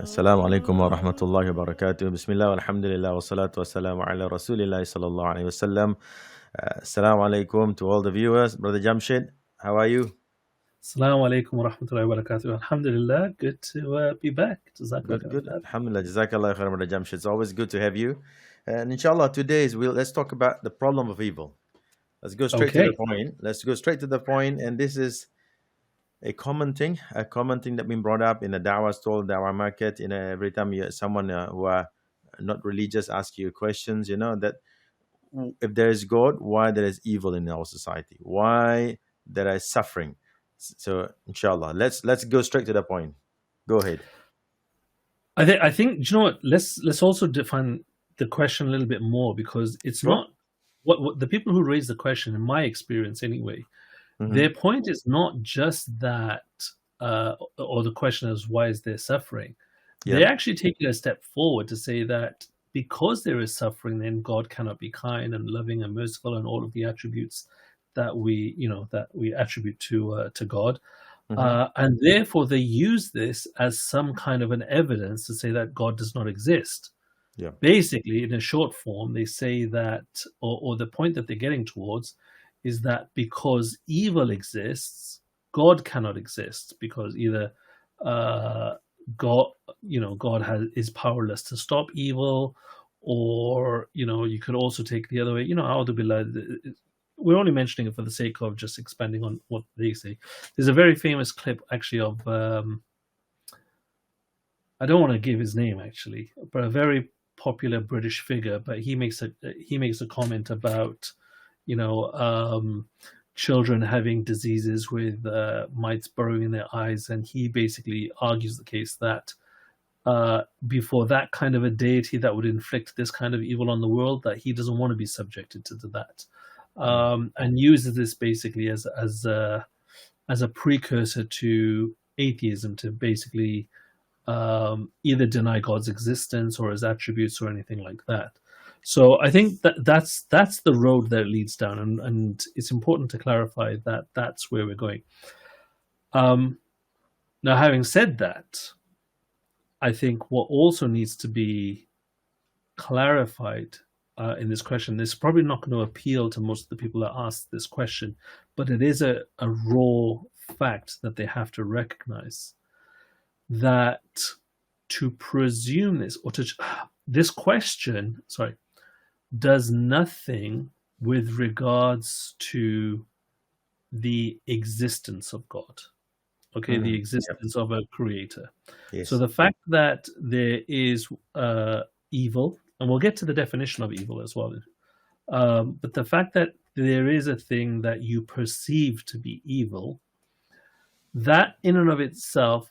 Assalamu alaikum wa rahmatullahi wa barakatuh. Bismillah, alhamdulillah, wa salatu wa salamu ala rasulillah sallallahu alayhi wa sallam. Assalamu alaikum to all the viewers. Brother Jamshed, how are you? Assalamu alaikum wa rahmatullahi wa barakatuh. Alhamdulillah, good to be back. Good, good. Alhamdulillah, jazakallah khair, Brother Jamshed. It's always good to have you. And inshallah, today let's talk about the problem of evil. Let's go straight to the point. Let's go straight to the point. And this is a common thing that been brought up in the dawah stall, dawah market. Every time someone who are not religious ask you questions, that if there is God, why there is evil in our society? Why there is suffering? So, inshallah, let's go straight to the point. Go ahead. I think you know what. Let's also define the question a little bit more, because it's not what the people who raise the question, in my experience anyway. Their point is not just that, or the question is, why is there suffering? Yeah. They're actually taking a step forward to say that because there is suffering, then God cannot be kind and loving and merciful and all of the attributes that we attribute to God. And therefore, they use this as some kind of an evidence to say that God does not exist. Yeah. Basically, in a short form, they say that, or the point that they're getting towards is that because evil exists, God cannot exist, because either God is powerless to stop evil, or you could also take the other way. We're only mentioning it for the sake of just expanding on what they say. There's a very famous clip actually of I don't want to give his name actually, but a very popular British figure. But he makes a comment about children having diseases with mites burrowing in their eyes, and he basically argues the case that before that kind of a deity that would inflict this kind of evil on the world, that he doesn't want to be subjected to that, and uses this basically as a precursor to atheism, to basically either deny God's existence or his attributes or anything like that. So I think that's the road that it leads down, and it's important to clarify that that's where we're going. Now, having said that, I think what also needs to be clarified in this question, this is probably not going to appeal to most of the people that ask this question, but it is a raw fact that they have to recognize, that to presume this, or this question, does nothing with regards to the existence of God. Okay, the existence of a creator. Yes. So the fact that there is evil, and we'll get to the definition of evil as well, but the fact that there is a thing that you perceive to be evil, that in and of itself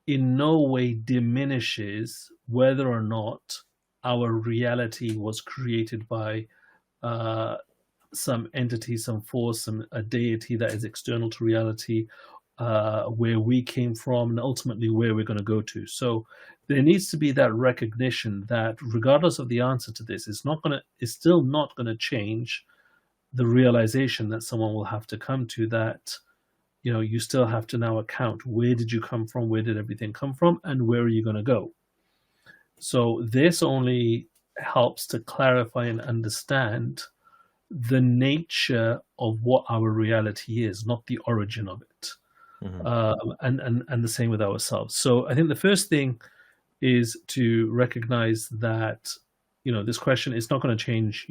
in no way diminishes whether or not our reality was created by some entity, some force, a deity that is external to reality, where we came from, and ultimately where we're going to go to. So there needs to be that recognition that regardless of the answer to this, it's still not going to change the realization that someone will have to come to, that you still have to now account, where did you come from, where did everything come from, and where are you going to go? So this only helps to clarify and understand the nature of what our reality is, not the origin of it. And the same with ourselves. So I think the first thing is to recognize that this question is not going to change.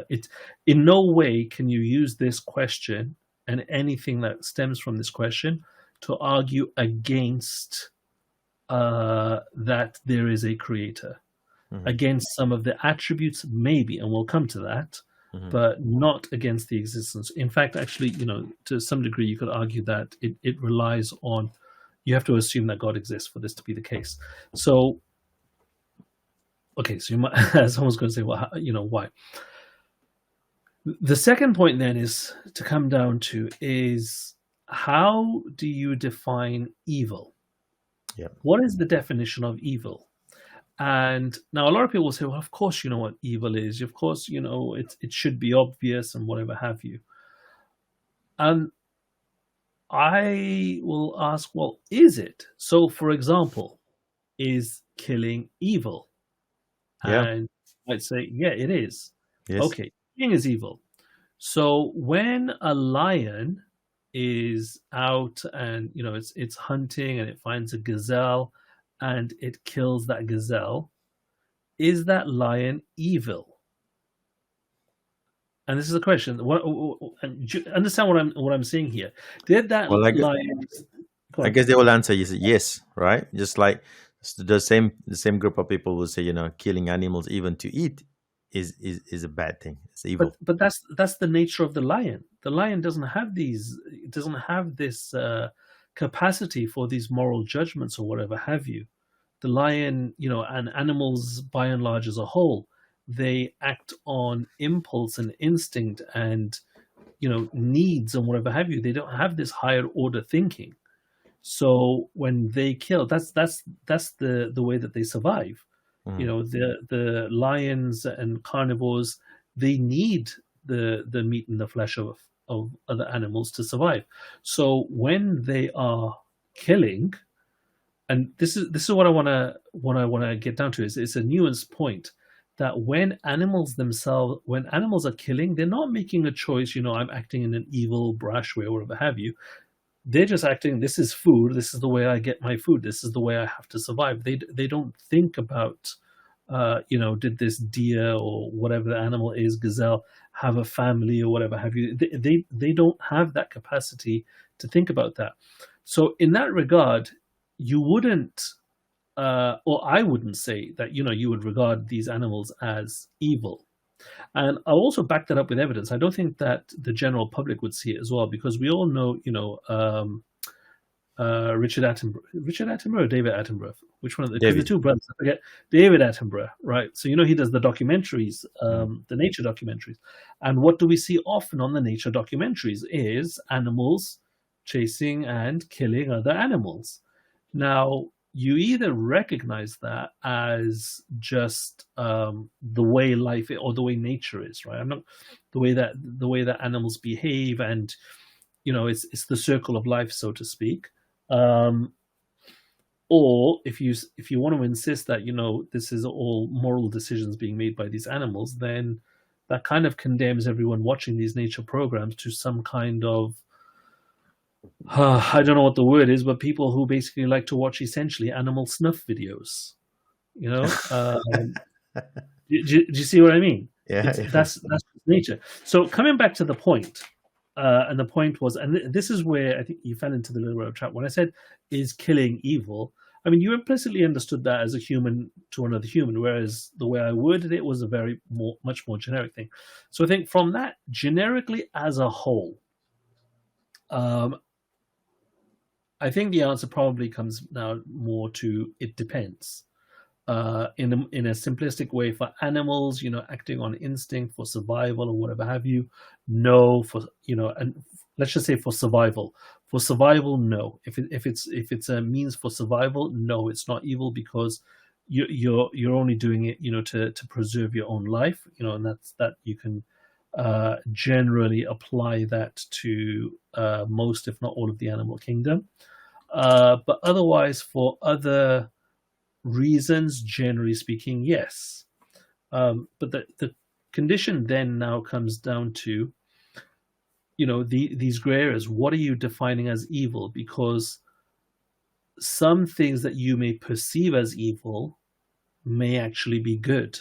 It in no way can you use this question and anything that stems from this question to argue against that there is a creator, against some of the attributes, maybe, and we'll come to that, but not against the existence. In fact, actually, to some degree, you could argue that it relies on, you have to assume that God exists for this to be the case. So, okay, so you might, someone's going to say, well, why? The second point then is to come down to is, how do you define evil? Yeah. What is the definition of evil? And now a lot of people will say, well, of course you know what evil is. Of course, it should be obvious and whatever have you. And I will ask, well, is it? So, for example, is killing evil? Yeah. And I'd say, yeah, it is. Yes. Okay, killing is evil. So when a lion is out and it's hunting and it finds a gazelle and it kills that gazelle, is that lion evil? And this is a question. And understand what I'm saying here? Did that Well, lion? Go I on. guess they will answer yes, right? Just like the same group of people will say, killing animals even to eat is a bad thing. It's evil. But that's the nature of the lion. The lion doesn't have this capacity for these moral judgments or whatever have you. The lion, and animals by and large as a whole, they act on impulse and instinct and needs and whatever have you. They don't have this higher order thinking. So when they kill, that's the way that they survive. Mm. The lions and carnivores, they need the meat and the flesh of other animals to survive. So when they are killing, and this is what I want to get down to, is it's a nuanced point that when animals are killing, they're not making a choice. I'm acting in an evil, brash way or whatever have you. They're just acting, this is food, this is the way I get my food, this is the way I have to survive. They don't think about did this deer or whatever the animal is, gazelle, have a family or whatever have you. They don't have that capacity to think about that. So in that regard, you wouldn't or I wouldn't say that you would regard these animals as evil. And I'll also back that up with evidence. I don't think that the general public would see it as well, because we all know, Richard Attenborough or David Attenborough, which one of the two brothers? I forget. David Attenborough, right? So he does the documentaries, the nature documentaries, and what do we see often on the nature documentaries is animals chasing and killing other animals. Now, you either recognize that as just the way life or the way nature is, right? I'm not the way that animals behave, and it's the circle of life, so to speak. Or if you want to insist that this is all moral decisions being made by these animals, then that kind of condemns everyone watching these nature programs to some kind of I don't know what the word is, but people who basically like to watch essentially animal snuff videos. Do you see what I mean? Yeah. That's nature. So coming back to the point, and the point was, and this is where I think you fell into the little bit of trap. When I said, is killing evil? I mean, you implicitly understood that as a human to another human, whereas the way I worded it was a much more generic thing. So I think from that, generically as a whole, I think the answer probably comes now more to it depends. In a simplistic way, for animals, acting on instinct for survival or whatever have you, no. For and let's just say for survival, no. If it's a means for survival, no, it's not evil, because you're only doing it to preserve your own life, and that you can generally apply that to most, if not all, of the animal kingdom. But otherwise, for other reasons, generally speaking, yes. But the condition then now comes down to, these gray areas. What are you defining as evil? Because some things that you may perceive as evil may actually be good.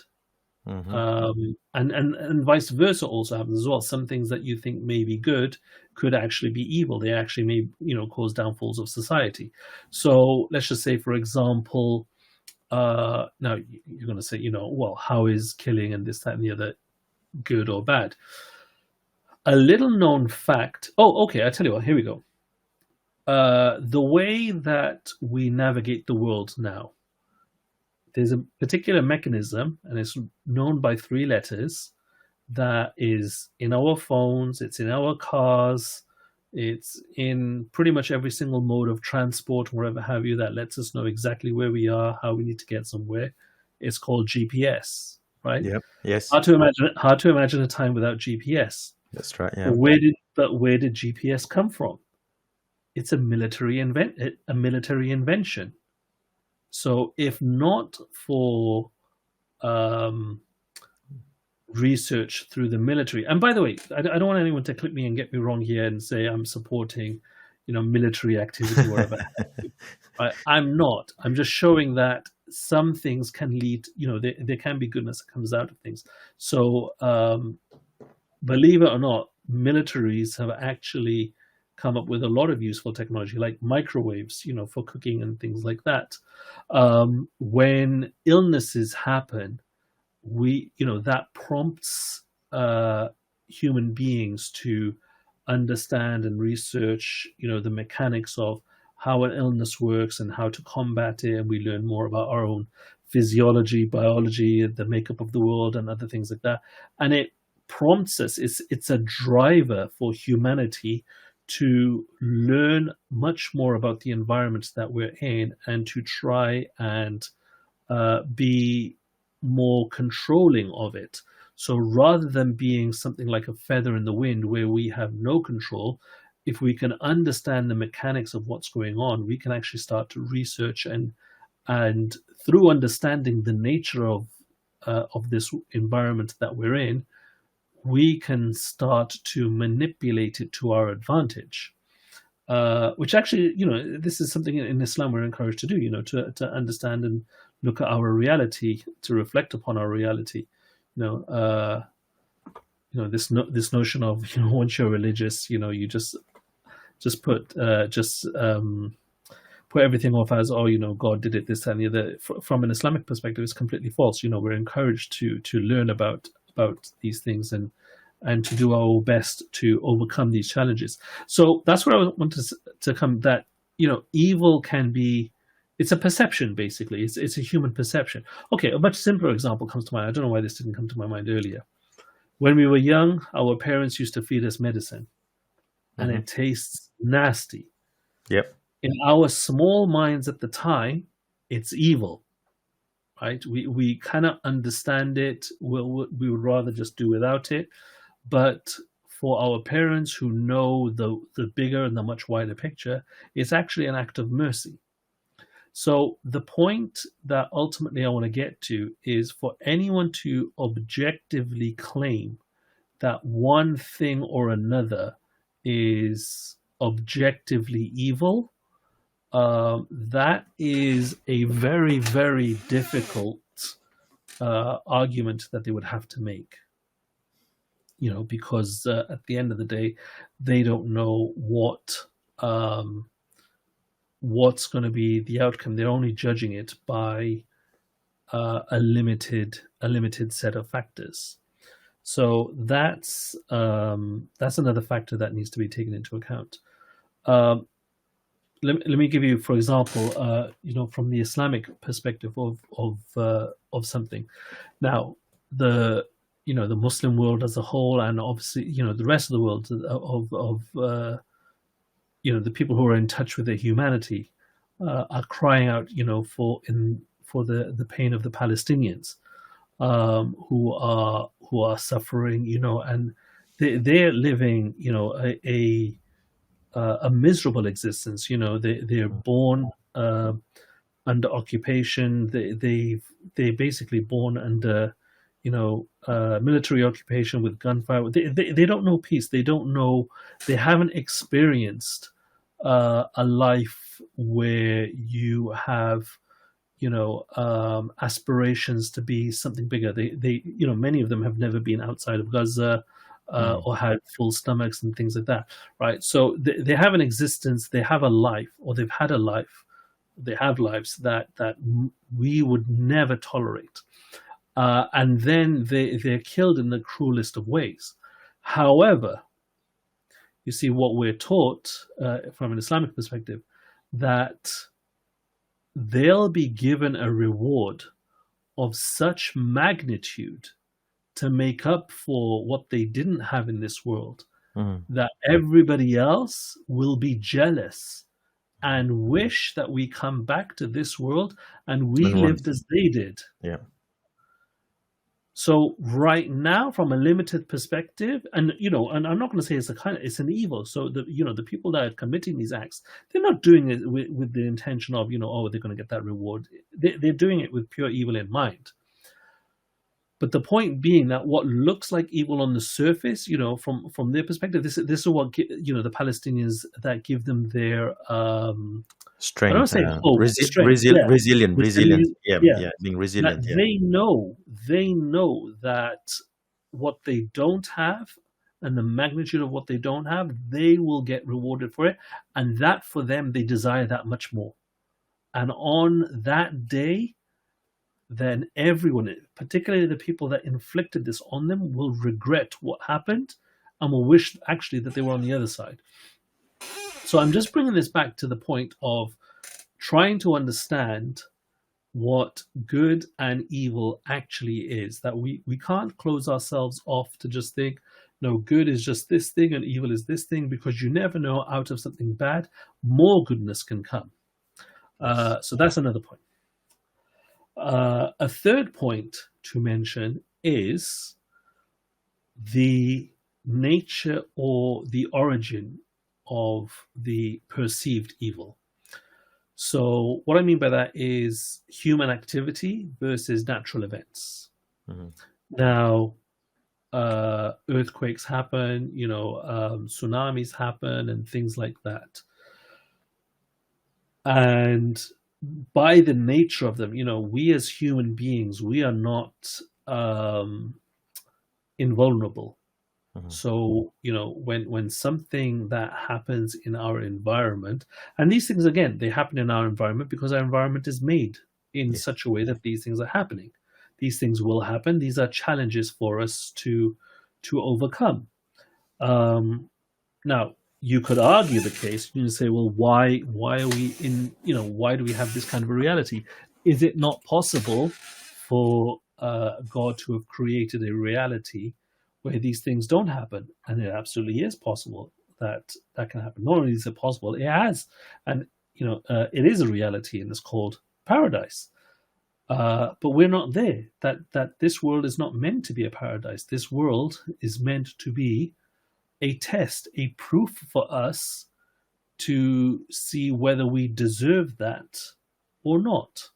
Mm-hmm. And vice versa also happens as well. Some things that you think may be good could actually be evil. They actually may, cause downfalls of society. So let's just say, for example, now you're going to say, well, how is killing and this, that, and the other good or bad? A little known fact. Oh, okay. I tell you what. Here we go. The way that we navigate the world now, there's a particular mechanism, and it's known by 3 letters, that is in our phones, it's in our cars, it's in pretty much every single mode of transport, wherever have you, that lets us know exactly where we are, how we need to get somewhere. It's called GPS, right? Yep. Yes. Hard to imagine a time without GPS. That's right. Yeah. But where did GPS come from? It's a military invention. So if not for um, research through the military, and by the way, I don't want anyone to clip me and get me wrong here and say I'm supporting, military activity or whatever. I'm not. I'm just showing that some things can lead, there can be goodness that comes out of things. So believe it or not, militaries have actually come up with a lot of useful technology like microwaves, for cooking and things like that. When illnesses happen, that prompts human beings to understand and research, the mechanics of how an illness works and how to combat it. And we learn more about our own physiology, biology, the makeup of the world, and other things like that. And it prompts us. It's a driver for humanity to learn much more about the environment that we're in and to try and be more controlling of it. So rather than being something like a feather in the wind where we have no control, if we can understand the mechanics of what's going on, we can actually start to research and through understanding the nature of this environment that we're in, we can start to manipulate it to our advantage. Which actually, this is something in Islam we're encouraged to do, to understand and look at our reality, to reflect upon our reality. This notion of, once you're religious, you just put everything off as, God did it, this and the other. From an Islamic perspective, it's completely false. We're encouraged to learn about these things and to do our best to overcome these challenges. So that's where I want to come, that, evil can be, it's a perception, basically. It's a human perception. Okay, a much simpler example comes to mind. I don't know why this didn't come to my mind earlier. When we were young, our parents used to feed us medicine, and it tastes nasty. Yep. In our small minds at the time, it's evil, right? We cannot understand it. We would rather just do without it. But for our parents who know the bigger and the much wider picture, it's actually an act of mercy. So the point that ultimately I want to get to is for anyone to objectively claim that one thing or another is objectively evil, that is a very, very difficult argument that they would have to make. Because at the end of the day, they don't know what's going to be the outcome. They're only judging it by a limited set of factors. So that's another factor that needs to be taken into account. Let me give you, for example, from the Islamic perspective of something. Now, the Muslim world as a whole, and obviously, the rest of the world of the people who are in touch with their humanity are crying out, for the pain of the Palestinians who are suffering, and they're living, a miserable existence. They're born under occupation. They're basically born under military occupation with gunfire. They don't know peace. They don't know. They haven't experienced a life where you have aspirations to be something bigger. They many of them have never been outside of Gaza or had full stomachs and things like that, right? So they have an existence. They have a life, or they've had a life. They have lives that we would never tolerate. And then they're killed in the cruelest of ways. However, you see, what we're taught from an Islamic perspective, that they'll be given a reward of such magnitude to make up for what they didn't have in this world, that everybody else will be jealous and wish that we come back to this world and we lived as they did. Yeah. So right now, from a limited perspective, and and I'm not going to say it's an evil. So the people that are committing these acts, they're not doing it with the intention of oh, they're going to get that reward. They're doing it with pure evil in mind. But the point being that what looks like evil on the surface, from their perspective, this is what the Palestinians that give them their I don't Strength, say hope, strength, resilient. Yeah, yeah, yeah, being that resilient. Yeah. they know that what they don't have and the magnitude of what they don't have, they will get rewarded for it, and that for them they desire that much more. And on that day, then everyone, particularly the people that inflicted this on them, will regret what happened and will wish actually that they were on the other side. So I'm just bringing this back to the point of trying to understand what good and evil actually is. That we can't close ourselves off to just think, no, good is just this thing and evil is this thing, because you never know, out of something bad, more goodness can come. So that's another point. A third point to mention is the nature or the origin of the perceived evil. So what I mean by that is human activity versus natural events. Mm-hmm. Now, earthquakes happen, tsunamis happen, and things like that. And by the nature of them, we as human beings, we are not invulnerable. Mm-hmm. So, when something that happens in our environment, and these things, again, they happen in our environment because our environment is made in such a way that these things are happening. These things will happen. These are challenges for us to overcome. Now, you could argue the case. You say, well, why are we in? Why do we have this kind of a reality? Is it not possible for God to have created a reality where these things don't happen? And it absolutely is possible that can happen. Not only is it possible, it has, and it is a reality, and it's called paradise. But we're not there. That this world is not meant to be a paradise. This world is meant to be a test, a proof for us to see whether we deserve that or not.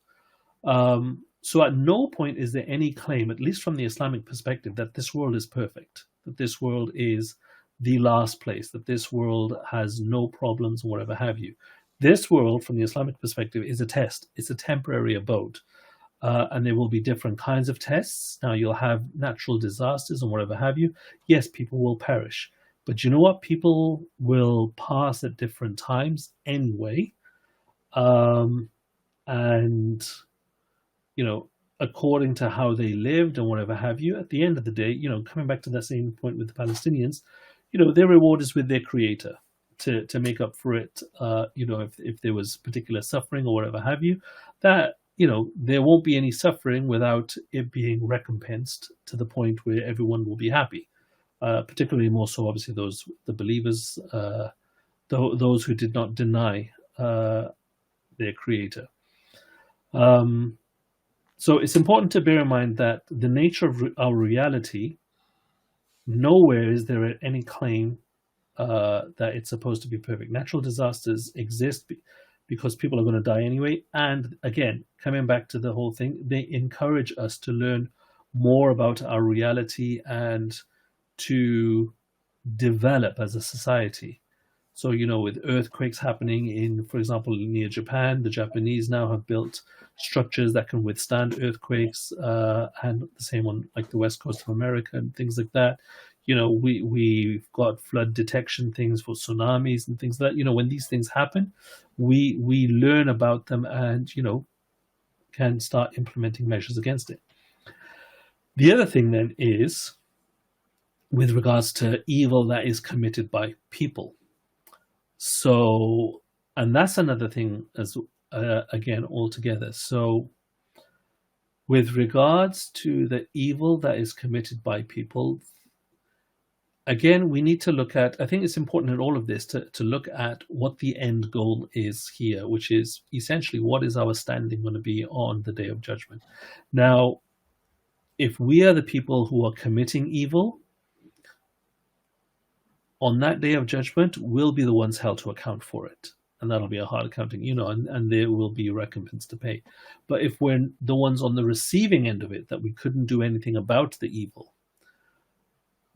So at no point is there any claim, at least from the Islamic perspective, that this world is perfect, that this world is the last place, that this world has no problems, or whatever have you. This world, from the Islamic perspective, is a test. It's a temporary abode. And there will be different kinds of tests. Now, you'll have natural disasters and whatever have you. Yes, people will perish. But you know what? People will pass at different times anyway. And, according to how they lived and whatever have you, at the end of the day, coming back to that same point with the Palestinians, their reward is with their creator to make up for it. If there was particular suffering or whatever have you, that, there won't be any suffering without it being recompensed to the point where everyone will be happy. Particularly more so, obviously, the believers, those who did not deny their creator. So it's important to bear in mind that the nature of our reality, nowhere is there any claim that it's supposed to be perfect. Natural disasters exist because people are going to die anyway. And again, coming back to the whole thing, they encourage us to learn more about our reality and to develop as a society. So, with earthquakes happening in, for example, near Japan, the Japanese now have built structures that can withstand earthquakes, and the same on like the west coast of America and things like that. We've got flood detection things for tsunamis and things like that. When these things happen, we learn about them and, can start implementing measures against it. The other thing then is with regards to evil that is committed by people. So, and that's another thing as again altogether. So, with regards to the evil that is committed by people, again, we need to look at, I think it's important in all of this to look at what the end goal is here, which is essentially what is our standing going to be on the Day of Judgment. Now, if we are the people who are committing evil, on that day of judgment, we'll be the ones held to account for it. And that'll be a hard accounting, and there will be recompense to pay. But if we're the ones on the receiving end of it, that we couldn't do anything about the evil,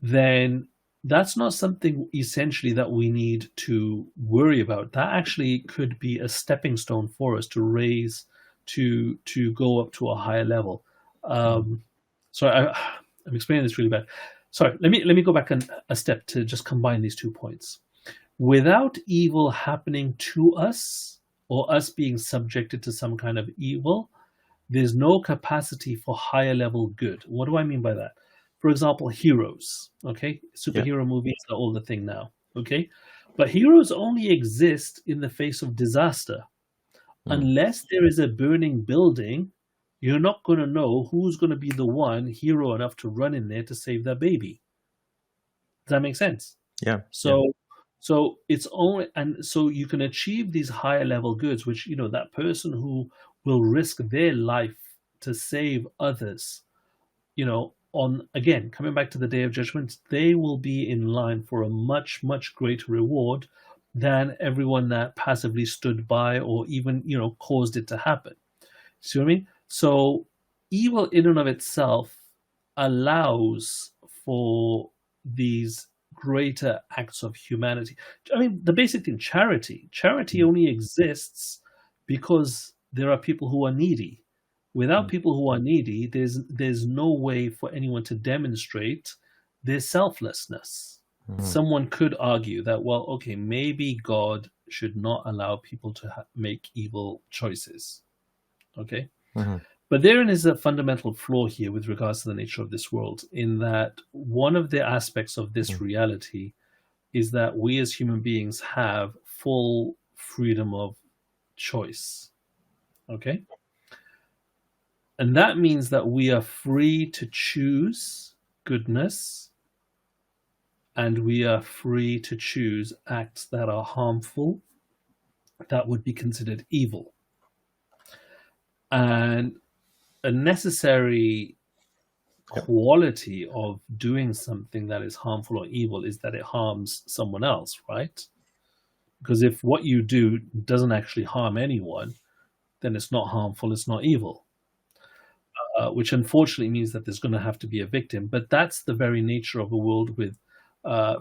then that's not something essentially that we need to worry about. That actually could be a stepping stone for us to raise to go up to a higher level. Sorry, I'm explaining this really bad. Sorry, let me go back a step to just combine these 2 points. Without evil happening to us or us being subjected to some kind of evil, there's no capacity for higher level good. What do I mean by that? For example, heroes, okay? Superhero movies are all the thing now, okay? But heroes only exist in the face of disaster. Unless there is a burning building, you're not going to know who's going to be the one hero enough to run in there to save their baby. Does that make sense? Yeah. So it's only, and so you can achieve these higher level goods, which, that person who will risk their life to save others, on, again, coming back to the day of judgment, they will be in line for a much, much greater reward than everyone that passively stood by or even, caused it to happen. See what I mean? So evil in and of itself allows for these greater acts of humanity. I mean, the basic thing, charity only exists because there are people who are needy. Without people who are needy, there's no way for anyone to demonstrate their selflessness. Someone could argue that, well, okay, maybe God should not allow people to make evil choices. Okay? But therein is a fundamental flaw here with regards to the nature of this world, in that one of the aspects of this reality is that we as human beings have full freedom of choice. Okay? And that means that we are free to choose goodness, and we are free to choose acts that are harmful, that would be considered evil. And a necessary quality of doing something that is harmful or evil is that it harms someone else, right? Because if what you do doesn't actually harm anyone, then it's not harmful, it's not evil. Which unfortunately means that there's going to have to be a victim. But that's the very nature of a world with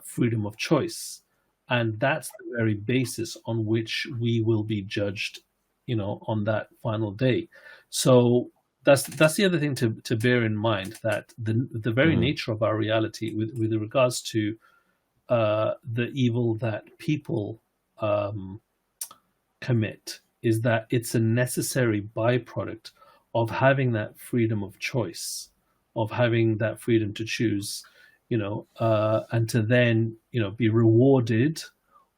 freedom of choice. And that's the very basis on which we will be judged, on that final day. So that's the other thing to bear in mind, that the very nature of our reality with regards to the evil that people commit is that it's a necessary byproduct of having that freedom of choice, of having that freedom to choose, and to then, be rewarded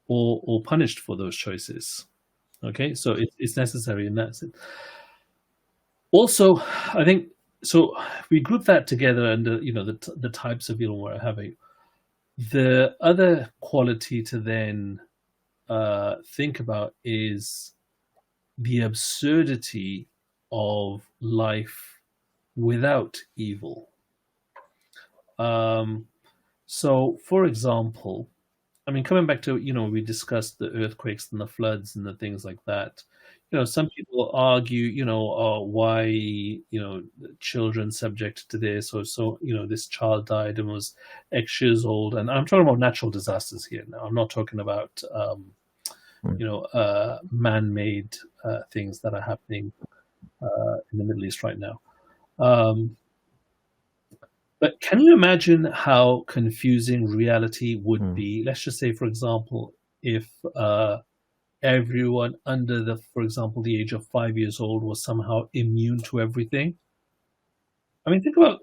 or punished for those choices. Okay, so it's necessary in that sense. Also, I think, so we group that together under, the types of evil we're having. The other quality to then think about is the absurdity of life without evil. So, for example, coming back to, we discussed the earthquakes and the floods and the things like that. Some people argue, why, children subject to this, or so, this child died and was X years old. And I'm talking about natural disasters here now. I'm not talking about, man-made things that are happening in the Middle East right now. But can you imagine how confusing reality would be? Let's just say, for example, if everyone under for example, the age of 5 years old was somehow immune to everything. Think about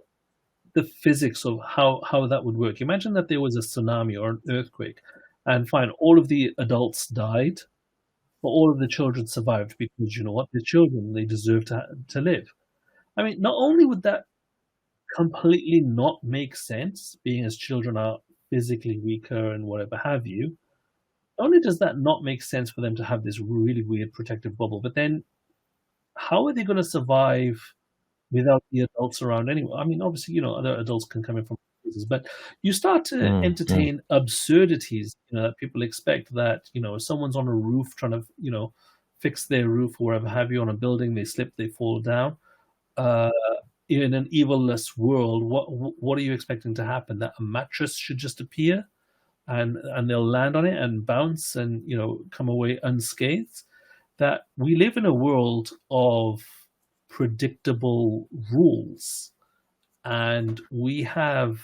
the physics of how that would work. Imagine that there was a tsunami or an earthquake, and fine, all of the adults died, but all of the children survived, because you know what? They're children, they deserve to live. Not only would that completely not make sense, being as children are physically weaker and whatever have you, not only does that not make sense for them to have this really weird protective bubble, but then how are they going to survive without the adults around anyway. I mean, obviously, other adults can come in from places, but you start to Mm, mm. entertain absurdities, that people expect that, if someone's on a roof trying to, fix their roof or whatever have you on a building, they slip, they fall down. Uh, in an evil-less world, what are you expecting to happen? That a mattress should just appear and they'll land on it and bounce and come away unscathed? That we live in a world of predictable rules, and we have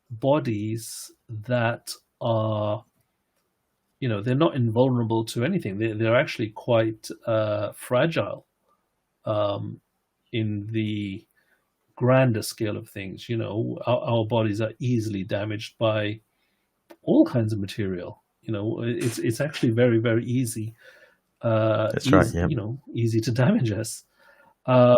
bodies that are, they're not invulnerable to anything. They're actually quite fragile, um, in the grander scale of things. Our bodies are easily damaged by all kinds of material. It's actually very, very That's right. Yeah. easy to damage us. Uh,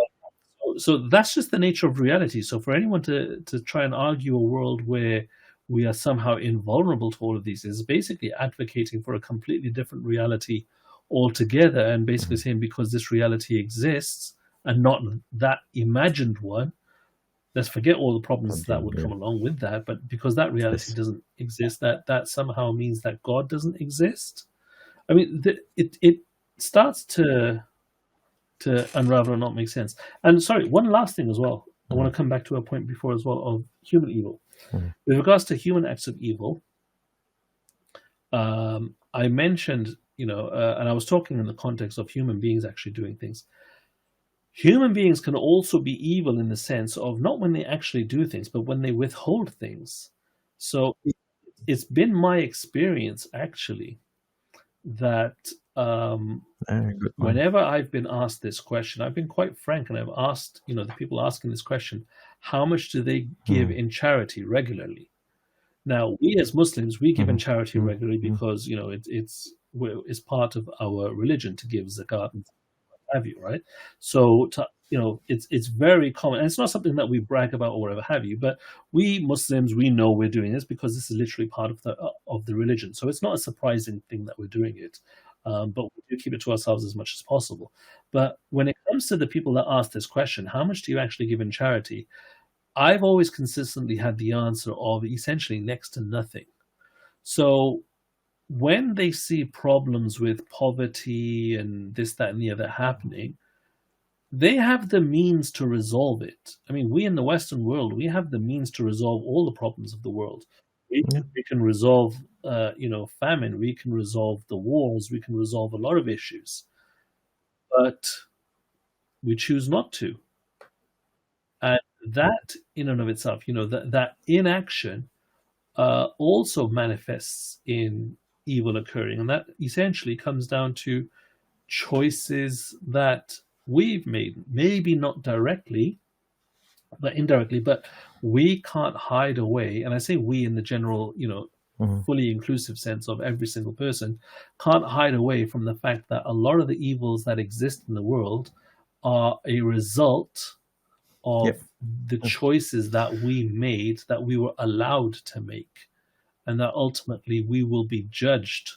so that's just the nature of reality. So for anyone to try and argue a world where we are somehow invulnerable to all of these is basically advocating for a completely different reality altogether, and basically Mhm. saying because this reality exists and not that imagined one, let's forget all the problems that would come Yeah. along with that. But because that reality Yes. doesn't exist, that somehow means that God doesn't exist. I mean, it starts to unravel and not make sense. And sorry, one last thing as well. I want Mhm. to come back to a point before as well of human evil. Mhm. With regards to human acts of evil, I mentioned, and I was talking in the context of human beings actually doing things. Human beings can also be evil in the sense of not when they actually do things, but when they withhold things. So it's been my experience actually that Good point. whenever I've been asked this question, I've been quite frank and I've asked, the people asking this question, how much do they give Mhm. in charity regularly? Now, we as Muslims, we give in Mhm. charity Mhm. regularly Mhm. because, it's part of our religion to give zakat and have you, right? So, it's very common, and it's not something that we brag about or whatever have you. But we Muslims, we know we're doing this because this is literally part of the religion. So it's not a surprising thing that we're doing it, but we do keep it to ourselves as much as possible. But when it comes to the people that ask this question, how much do you actually give in charity? I've always consistently had the answer of essentially next to nothing. So when they see problems with poverty and this, that, and the other happening, they have the means to resolve it. I mean, we in the Western world, we have the means to resolve all the problems of the world. We, Yeah. we can resolve, famine. We can resolve the wars. We can resolve a lot of issues, but we choose not to. And that, in and of itself, that inaction also manifests in evil occurring, and that essentially comes down to choices that we've made, maybe not directly but indirectly. But we can't hide away, and I say we in the general, Mhm. fully inclusive sense of every single person, can't hide away from the fact that a lot of the evils that exist in the world are a result of Yep. the choices that we made, that we were allowed to make, and that ultimately we will be judged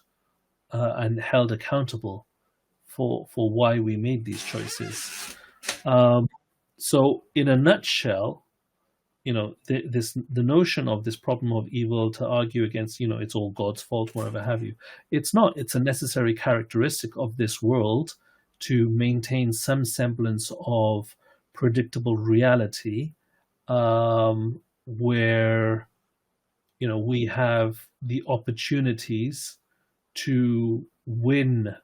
and held accountable for why we made these choices. Um, so, in a nutshell, the notion of this problem of evil, to argue against, it's all God's fault, whatever have you, it's not. It's a necessary characteristic of this world to maintain some semblance of predictable reality, where we have the opportunities to win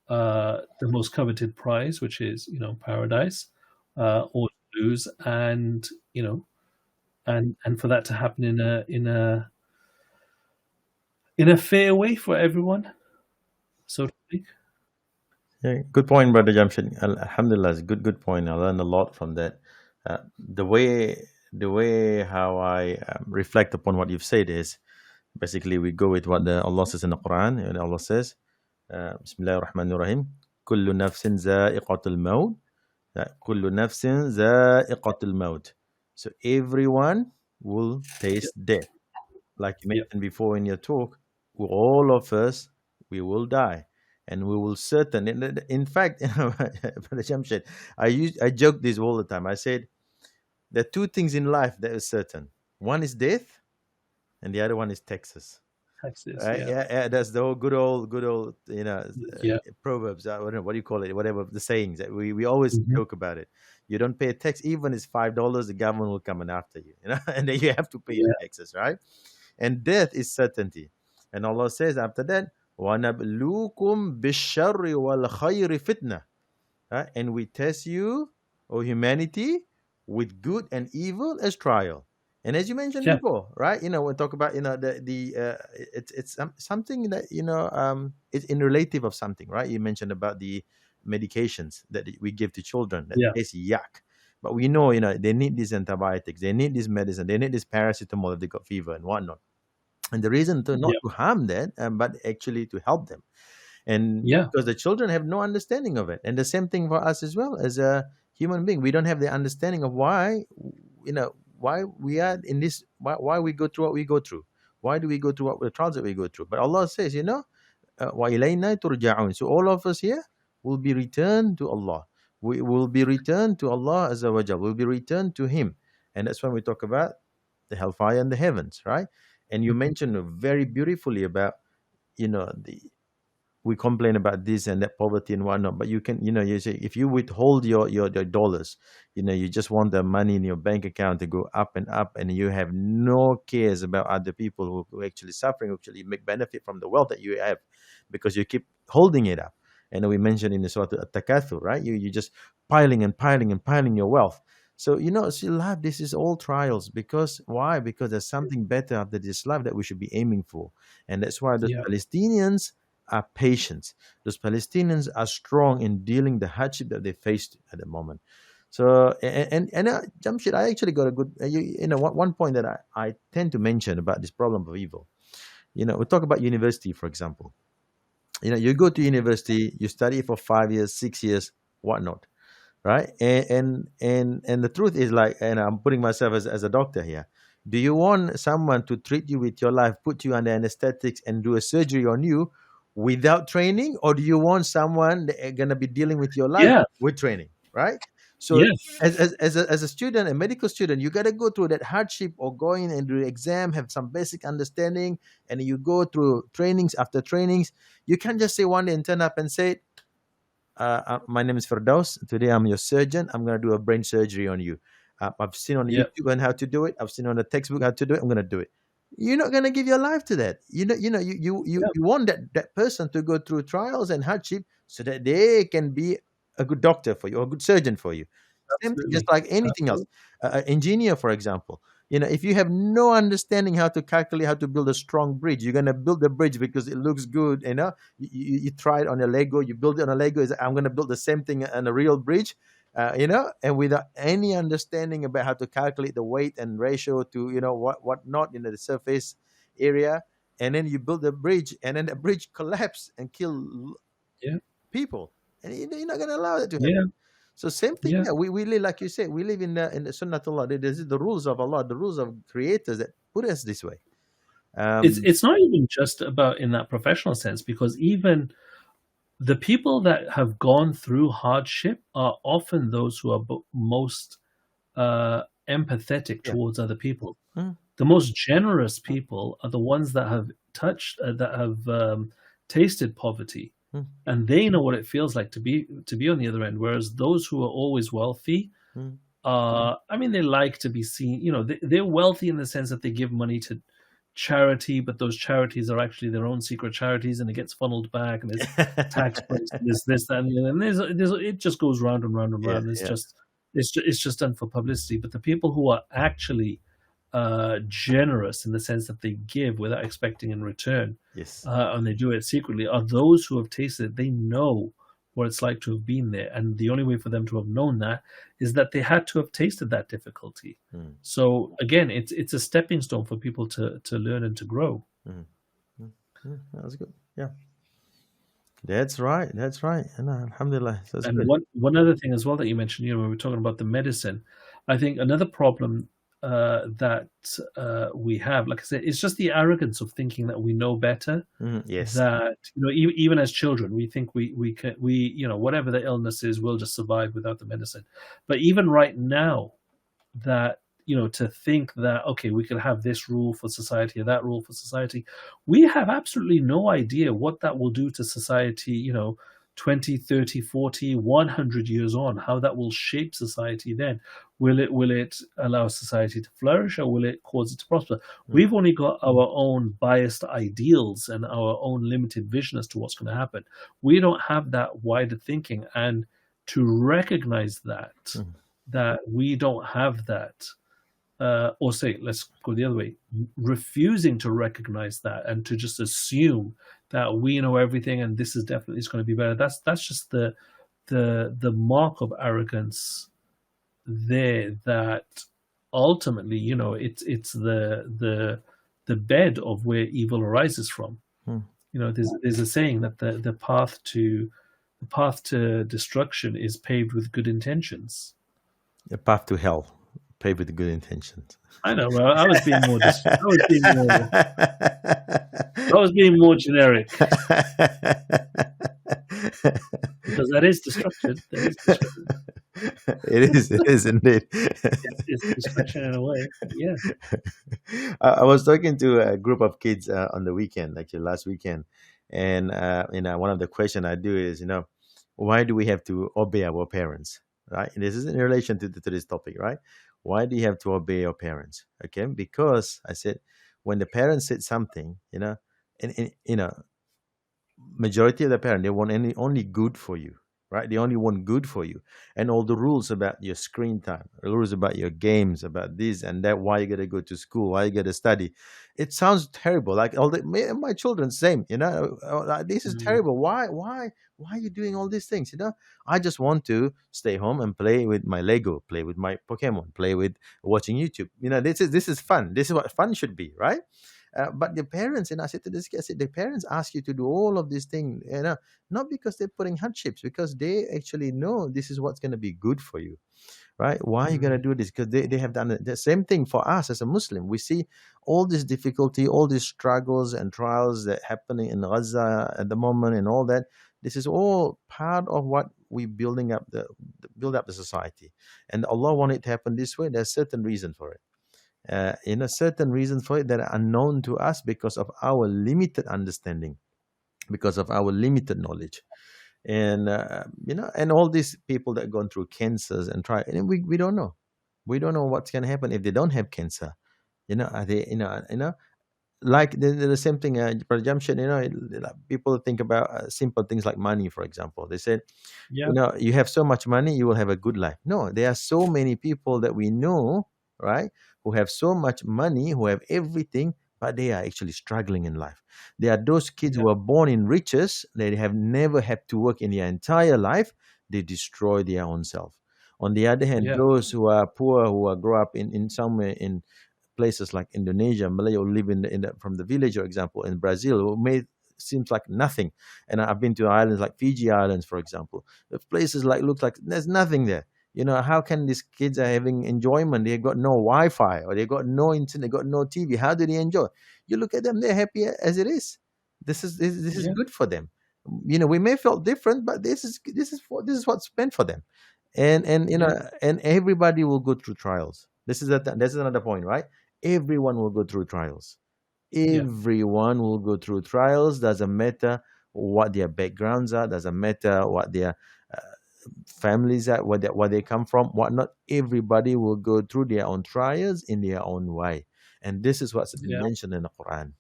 the most coveted prize, which is paradise, or lose, and for that to happen in a fair way for everyone, so to speak. Yeah, good point, brother Jamshed. Alhamdulillah, it's a good point. I learned a lot from that. The way how I reflect upon what you've said is basically we go with what Allah says in the Quran, and Allah says, Bismillahir Rahmanir Rahim, "Kullu nafsin za'iqatul maut." Kullu nafsin za'iqatul maut. So everyone will Yeah, taste death. Like you yeah, mentioned before in your talk, all of us, we will die. and we will certain. In fact, Brother Jamshed, I joke this all the time. I said there are two things in life that is certain. One is death, and the other one is taxes. Texas, Right? yeah, Yeah, yeah, that's the old, good old, yeah, proverbs. I don't know what do you call it, whatever the sayings that we always hmm, joke about it. You don't pay a tax, even if it's $5, the government will come in after you, and then you have to pay your yeah, taxes, right? And death is certainty. And Allah says after that, وَنَبْلُوكُمْ بِالشَّرِّ وَالْخَيْرِ fitna. Right? And we test you, or humanity, with good and evil as trial. And as you mentioned yeah, before, right? We talk about it's something that it's in relative of something, right? You mentioned about the medications that we give to children that yeah, taste yuck, but we know they need these antibiotics, they need this medicine, they need this paracetamol if they got fever and whatnot. And the reason to not yeah, to harm that, but actually to help them, and yeah, because the children have no understanding of it. And the same thing for us as well as a human being. We don't have the understanding of why we are in this, why we go through what we go through, why do we go through what the trials that we go through. But Allah says, wa ilayna turja'un. So all of us here will be returned to Allah. We will be returned to Allah Azza wa Jal. We'll be returned to Him. And that's when we talk about the hellfire and the heavens, right? And you mhm, mentioned very beautifully about the we complain about this and that poverty and whatnot, but you say if you withhold your dollars, you just want the money in your bank account to go up and up, and you have no cares about other people who actually suffering, who actually make benefit from the wealth that you have, because you keep holding it up. And we mentioned in the Surah At-Takathur, right? You just piling and piling and piling your wealth. So see, life, this is all trials. Because why? Because there's something better after this life that we should be aiming for. And that's why the yeah. Palestinians are patient. Those Palestinians are strong in dealing the hardship that they faced at the moment. So Jamshid, I actually got a good one point that I tend to mention about this problem of evil. We talk about university, for example. You go to university, you study for 5 years, 6 years, whatnot, right? And the truth is, like, and I'm putting myself as a doctor here. Do you want someone to treat you with your life, put you under anesthetics, and do a surgery on you without training, or do you want someone that are gonna be dealing with your life Yeah, with training, right? So yeah, as a student, a medical student, you got to go through that hardship or going and do exam, have some basic understanding, and you go through trainings after trainings. You can't just say one day and turn up and say, my name is Firdaus. Today I'm your surgeon. I'm going to do a brain surgery on you. I've seen on yeah, YouTube on how to do it. I've seen on the textbook how to do it. I'm going to do it. You're not going to give your life to that. yeah. You want that person to go through trials and hardship so that they can be a good doctor for you or a good surgeon for you. Same thing, just Absolutely, like anything else. absolutely. Engineer, for example, if you have no understanding how to calculate how to build a strong bridge, you're gonna build the bridge because it looks good. You try it on a Lego, you build it on a Lego. I'm gonna build the same thing on a real bridge, and without any understanding about how to calculate the weight and ratio to what not in the surface area, and then you build the bridge, and then the bridge collapse and kill Yeah, people, and you're not gonna allow that to happen. yeah, So same thing yeah. here. We live, like you said, we live in the Sunnatullah. This is the rules of Allah, the rules of creators that put us this way. It's Um, it's not even just about in that professional sense, because even the people that have gone through hardship are often those who are most empathetic yeah. towards other people. Mm, The most generous people are the ones that have that have tasted poverty, mm, and they know what it feels like to be on the other end. Whereas those who are always wealthy, mm. I mean, they like to be seen. They're wealthy in the sense that they give money to charity, but those charities are actually their own secret charities, and it gets funneled back, and there's tax breaks, and there's this, that, and the other, and it just goes round and round and Yeah, round. yeah. It's just done for publicity. But the people who are actually generous in the sense that they give without expecting in return, Yes. and they do it secretly, are those who have tasted it. They know what it's like to have been there, and the only way for them to have known that is that they had to have tasted that difficulty. Mm, So again, it's a stepping stone for people to learn and to grow. mm, mm, That's good. Yeah. That's right. That's right. And alhamdulillah. That's And good. one other thing as well that you mentioned, when we're talking about the medicine, I think another problem. that we have. Like I said, it's just the arrogance of thinking that we know better. Yes. That even as children, we think we can whatever the illness is, we'll just survive without the medicine. But even right now, that to think that okay, we could have this rule for society or that rule for society, we have absolutely no idea what that will do to society. 20, 30, 40, 100 years on, how that will shape society then. Will it allow society to flourish, or will it cause it to prosper? We've only got our own biased ideals and our own limited vision as to what's going to happen. We don't have that wider thinking, and to recognize that we don't have that, or say, let's go the other way, refusing to recognize that and to just assume that we know everything and this is definitely going to be better. That's just the mark of arrogance there. That ultimately, it's the bed of where evil arises from. There's a saying that the path to destruction is paved with good intentions. A path to hell paved with good intentions. I know. Well, I was being more. I was being more generic. Because that is destruction. It is indeed. It's destruction in a way. Yeah. I was talking to a group of kids on the weekend, actually last weekend, and one of the questions I do is, why do we have to obey our parents, right? And this is in relation to this topic, right? Why do you have to obey your parents? Okay, because I said when the parents said something, and majority of the parents, they want only good for you, right? They only want good for you, and all the rules about your screen time, rules about your games, about this and that, why you gotta go to school, why you gotta study. It sounds terrible. Like my children, same. This is terrible. Why are you doing all these things? I just want to stay home and play with my Lego, play with my Pokemon, play with watching YouTube. This is fun. This is what fun should be, right? But the parents, and I said to this kid, I said, the parents ask you to do all of these things, not because they're putting hardships, because they actually know this is what's going to be good for you, right? Why are you going to do this? Because they have done the same thing for us as a Muslim. We see all this difficulty, all these struggles and trials that happening in Gaza at the moment and all that. This is all part of what we build up the society. And Allah wanted it to happen this way. There's certain reason for it. Certain reasons for it that are unknown to us because of our limited understanding, because of our limited knowledge, and and all these people that have gone through cancers and try, and we don't know, what's going to happen if they don't have cancer. Are they, like the same thing, Br.Jamshed, people think about simple things like money, for example. They said, you have so much money, you will have a good life. No, there are so many people that we know, right, who have so much money, who have everything, but they are actually struggling in life. There are those kids who are born in riches, they have never had to work in their entire life, they destroy their own self. On the other hand, those who are poor, who are grow up in somewhere in places like Indonesia, Malaya, who live from the village, for example, in Brazil, who seems like nothing. And I've been to islands like Fiji Islands, for example. The places look like there's nothing there. How can these kids are having enjoyment? They got no Wi-Fi, or they got no internet, they got no TV. How do they enjoy? You look at them; they're happy as it is. This is good for them. We may feel different, but this is what's meant for them. And and everybody will go through trials. This is another point, right? Everyone will go through trials. Everyone will go through trials. Doesn't matter what their backgrounds are. Doesn't matter what their families are, where they come from, whatnot. Everybody will go through their own trials in their own way, and this is what's been mentioned in the Quran.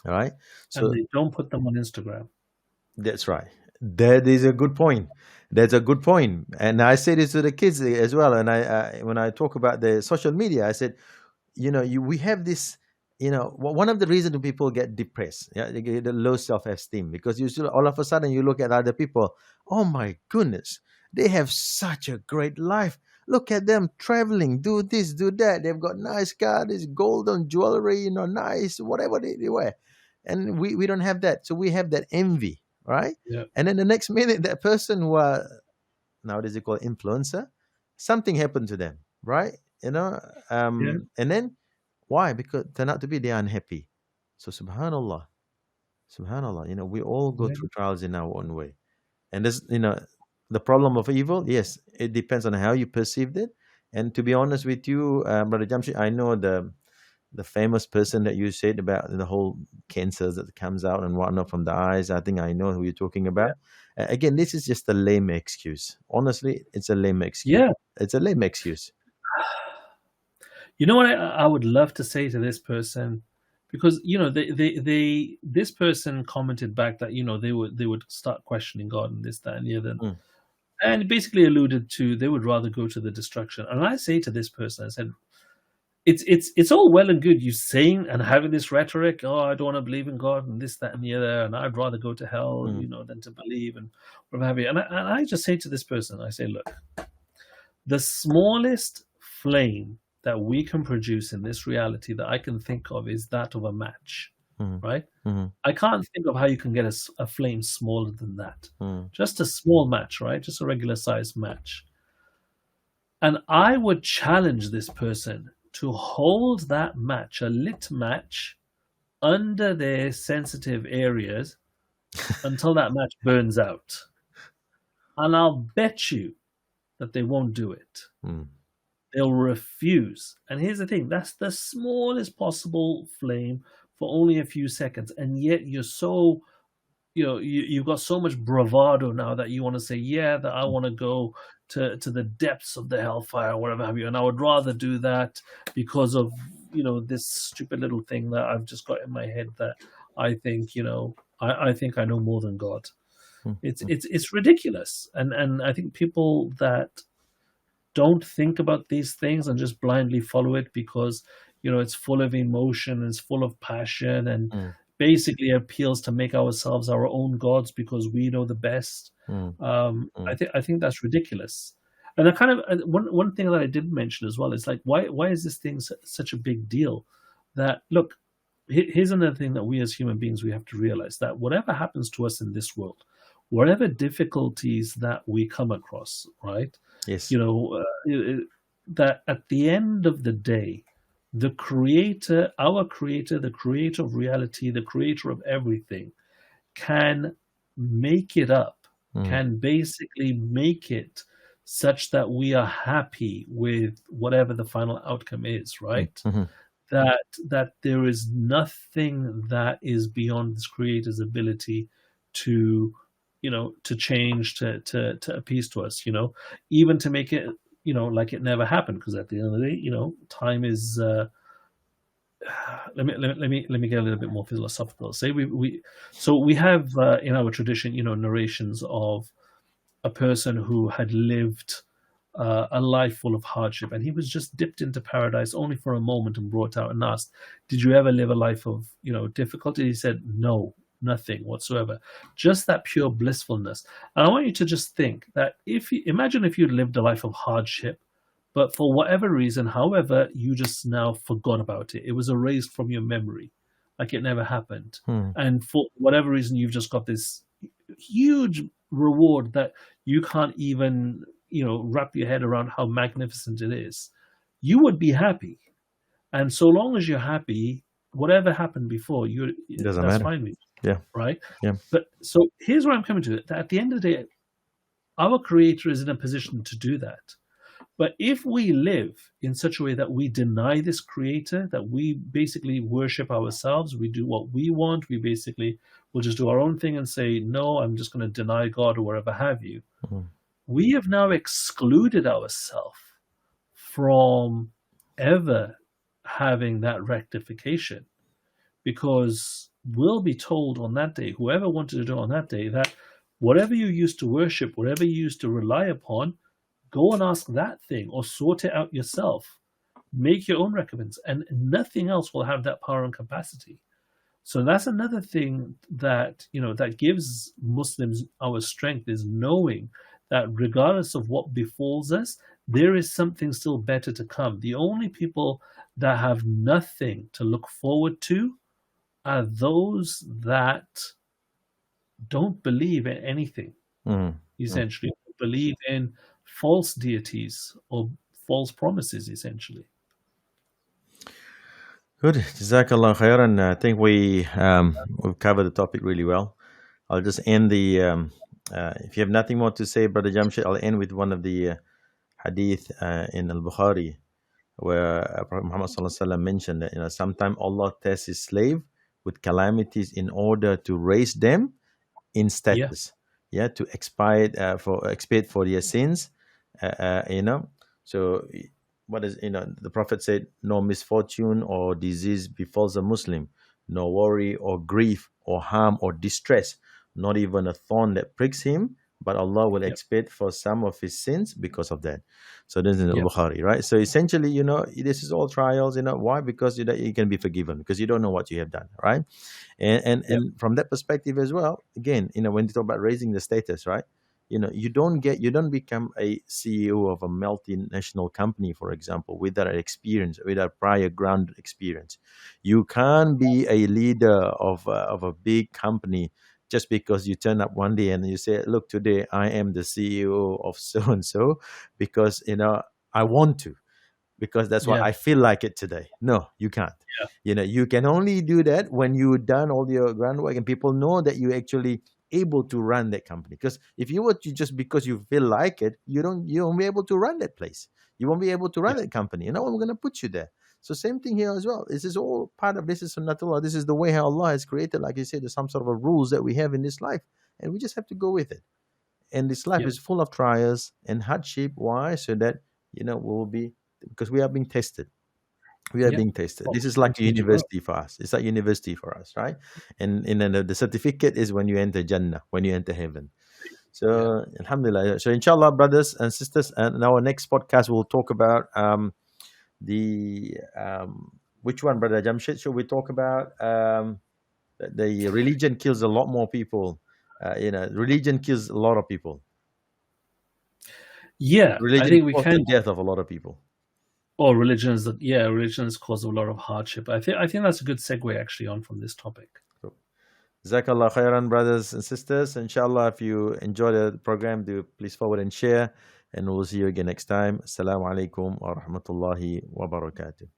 All right, so and they don't put them on Instagram. That's right. That is a good point. That's a good point, and I say this to the kids as well. And I when I talk about the social media, I said, we have this. One of the reasons people get depressed, they get the low self-esteem, because all of a sudden you look at other people. Oh my goodness, they have such a great life. Look at them traveling, do this, do that. They've got nice cars, this golden jewelry, nice whatever they wear, and we don't have that. So we have that envy, right? And then the next minute, that person who nowadays they call influencer, something happened to them, right? you know, Yeah. and then why? Because turn out to be they are unhappy. So subhanallah, subhanallah, we all go Yeah. through trials in our own way. And this, the problem of evil, yes, it depends on how you perceived it. And to be honest with you, Brother Jamshid, I know the famous person that you said about the whole cancers that comes out and whatnot from the eyes. I think I know who you're talking about. Again, this is just a lame excuse. Honestly, it's a lame excuse. Yeah. It's a lame excuse. You know what I would love to say to this person, because this person commented back that they would start questioning God and this, that, and the other, Mm, and basically alluded to they would rather go to the destruction. And I say to this person, I said, it's all well and good you saying and having this rhetoric, oh, I don't want to believe in God and this, that, and the other, and I'd rather go to hell, mm, than to believe and whatever have you. And I just say to this person, I say, look, the smallest flame that we can produce in this reality that I can think of is that of a match, mm, right? mm, I can't think of how you can get a flame smaller than that. mm, Just a small match, right? Just a regular sized match. And I would challenge this person to hold that match, a lit match, under their sensitive areas until that match burns out. And I'll bet you that they won't do it. mm, They'll refuse. And here's the thing, that's the smallest possible flame for only a few seconds. And yet you're so, you've got so much bravado now that you want to say, yeah, that I want to go to the depths of the hellfire or whatever have you. And I would rather do that because of, this stupid little thing that I've just got in my head that I think, I think I know more than God. mm, It's ridiculous. And I think people that don't think about these things and just blindly follow it because it's full of emotion, it's full of passion, and mm, basically appeals to make ourselves our own gods because we know the best. mm, I mm, think that's ridiculous. And I kind of one thing that I did mention as well is like why is this thing such a big deal? That look, here's another thing that we as human beings we have to realize, that whatever happens to us in this world, whatever difficulties that we come across, right? yes. You know, that at the end of the day, the creator, our creator, the creator of reality, the creator of everything, can make it up, Mm, can basically make it such that we are happy with whatever the final outcome is, mm, right? mhm, That there is nothing that is beyond this creator's ability to to change, to appease to us, even to make it like it never happened, because at the end of the day, time is let me get a little bit more philosophical. Say we have in our tradition, narrations of a person who had lived a life full of hardship, and he was just dipped into paradise only for a moment and brought out and asked, "Did you ever live a life of difficulty?" He said, "No, nothing whatsoever, just that pure blissfulness." And I want you to just think that imagine if you'd lived a life of hardship, but for whatever reason, however, you just now forgot about it. It was erased from your memory, like it never happened. mm, And for whatever reason, you've just got this huge reward that you can't even, wrap your head around how magnificent it is. You would be happy. And so long as you're happy, whatever happened before, doesn't that's matter. fine with you, Yeah. right? Yeah. But so here's where I'm coming to it. That at the end of the day, our creator is in a position to do that. But if we live in such a way that we deny this creator, that we basically worship ourselves, we do what we want, we basically will just do our own thing and say, no, I'm just going to deny God or whatever have you. Mm, We have now excluded ourselves from ever having that rectification, because we'll be told on that day, whoever wanted to do it on that day, that whatever you used to worship, whatever you used to rely upon, go and ask that thing or sort it out yourself. Make your own recompense, and nothing else will have that power and capacity. So that's another thing that that gives Muslims our strength, is knowing that regardless of what befalls us, there is something still better to come. The only people that have nothing to look forward to are those that don't believe in anything, mm, mm, essentially, believe in false deities or false promises, essentially. Good. Jazakallah khairan. I think we've covered the topic really well. I'll just end the. If you have nothing more to say, Brother Jamshed, I'll end with one of the hadith in Al-Bukhari, where Prophet Muhammad Sallallahu Alaihi Wasallam mentioned that sometimes Allah tests His slave with calamities in order to raise them in status, to expiate for their sins, So what is the Prophet said, no misfortune or disease befalls a Muslim, no worry or grief or harm or distress, not even a thorn that pricks him, but Allah will expiate for some of his sins because of that. So this is Al-Bukhari, right? So essentially, this is all trials. Why? Because you can be forgiven because you don't know what you have done, right? And from that perspective as well, again, when you talk about raising the status, right? You don't become a CEO of a multinational company, for example, without experience, without prior ground experience. You can't be a leader of a big company just because you turn up one day and you say, look, today I am the CEO of so and so because I want to, because that's what I feel like it today. No, you can't. You can only do that when you've done all your groundwork and people know that you actually able to run that company. Because if you were to just because you feel like it, you won't be able to run that place. You won't be able to run that company. We're going to put you there. So same thing here as well. This is all part of this is Sunnatullah. This is the way how Allah has created, like you said, there's some sort of a rules that we have in this life. And we just have to go with it. And this life is full of trials and hardship. Why? So that, we will be, because we are being tested. We are being tested. This is like university for us. It's like university for us, right? And the certificate is when you enter Jannah, when you enter heaven. So, Alhamdulillah. So, inshallah, brothers and sisters, and in our next podcast, we'll talk about which one, Brother Jamshed? Should we talk about the religion kills a lot more people? Religion kills a lot of people. Religion I think we can. The death of a lot of people. Or religions cause a lot of hardship. I think that's a good segue actually on from this topic. Jazakallah khairan, brothers and sisters. Inshallah, if you enjoy the program, do please forward and share. And we'll see you again next time. Assalamu alaikum wa rahmatullahi wa barakatuh.